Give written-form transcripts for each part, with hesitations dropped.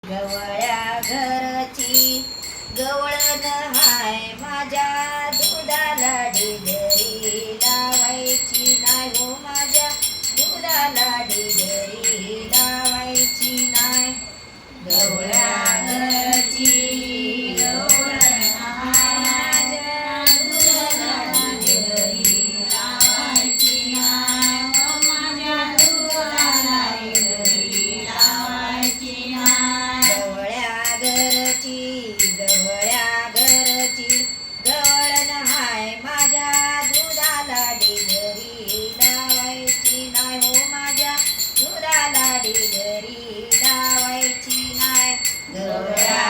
गवळ्या घरची गवळण हाय माझ्या दुधाला डिगरी लावायची नाही हो माझ्या दुधाला डिगरी लावायची नाही. गवळ्या घरची गवळण हाय माझ्या दुधाला डिगरी लावायची नाही हो माझ्या दुधाला डिगरी लावायची नाही. गवळ्या घरची गवळण हाय माझ्या दुधाला डिगरी लावायची नाही हो माझ्या दुधाला डिगरी लावायची नाही. गवळ्या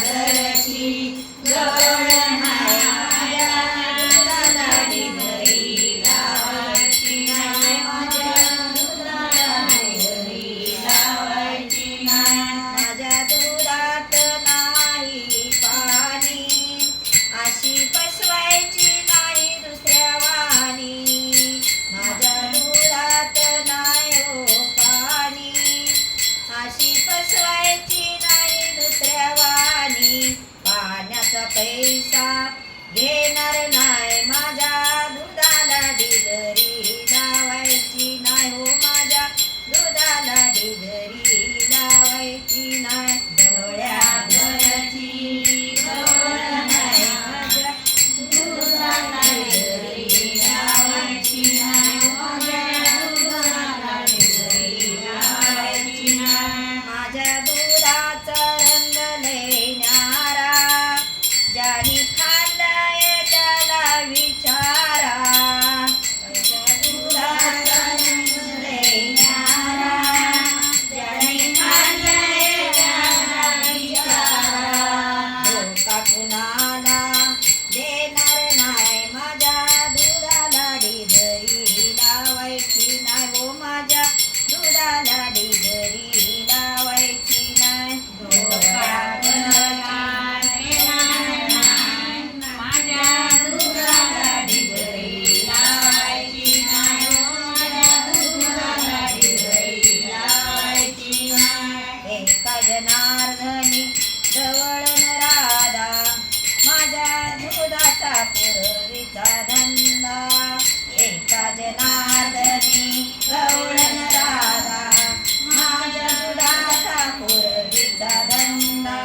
घरची गवळण हाय माझ्या दुधाला डिगरी लावायची नाही माझ्या दुधाला डिगरी लावायची नाही. माझ्या दुधात नाही पाणी अशी फसवायची नाही दुसऱ्या वाणी. माझ्या दुधात नाही हो पाणी अशी फसवायची नाही दुसऱ्या वाणी. पाण्याचा पैसा घेणार नाही माझ्या दुधाला डिगरी लावायची नाही हो माझ्या दुधाला डिगरी लावायची नाही. गवळ्या घरची गवळण हाय माझ्या दुधाला डिगरी लावायची नाही माझ्या दुधाला डिगरी लावायची नाही. माझ्या दुधाचा रंग लय न्यारा ज्याने खाल्लाय त्याला विचारा. माझ्या दुधाचा रंग लय न्यारा ज्याने खाल्लाय त्याला विचारा. धोका कुणाला देणार नाही माझ्या दुधाला डिगरी लावायची नाही हो माझ्या दुधाला डिगरी लावायची नाही. धोका कुणाला देणार नाही माझ्या दुधाला डिगरी लावायची नाही हो माझ्या दुधाला डिगरी लावायची नाही. एका जनार्दनी गवळण राधा माझ्या दुधाचा पुरवीचा धंदा. एका जनार्दनी गवळण राधा माझ्या दुधाचा पुरवीचा धंदा.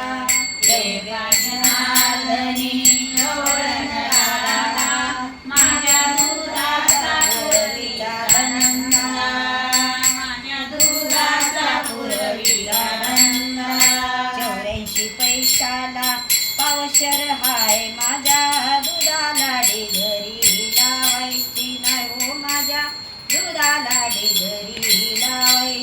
एका जनार्दनी गवळण राधा माझ्या दुधाचा पुरवीचा धंदा. माझ्या दुधाचा पुरवीचा धंदा. 84 पैशाला पावशर हाय माझ्या दुधाला डिगरी लावायची नाही हो माझ्या दुधाला डिगरी लावायची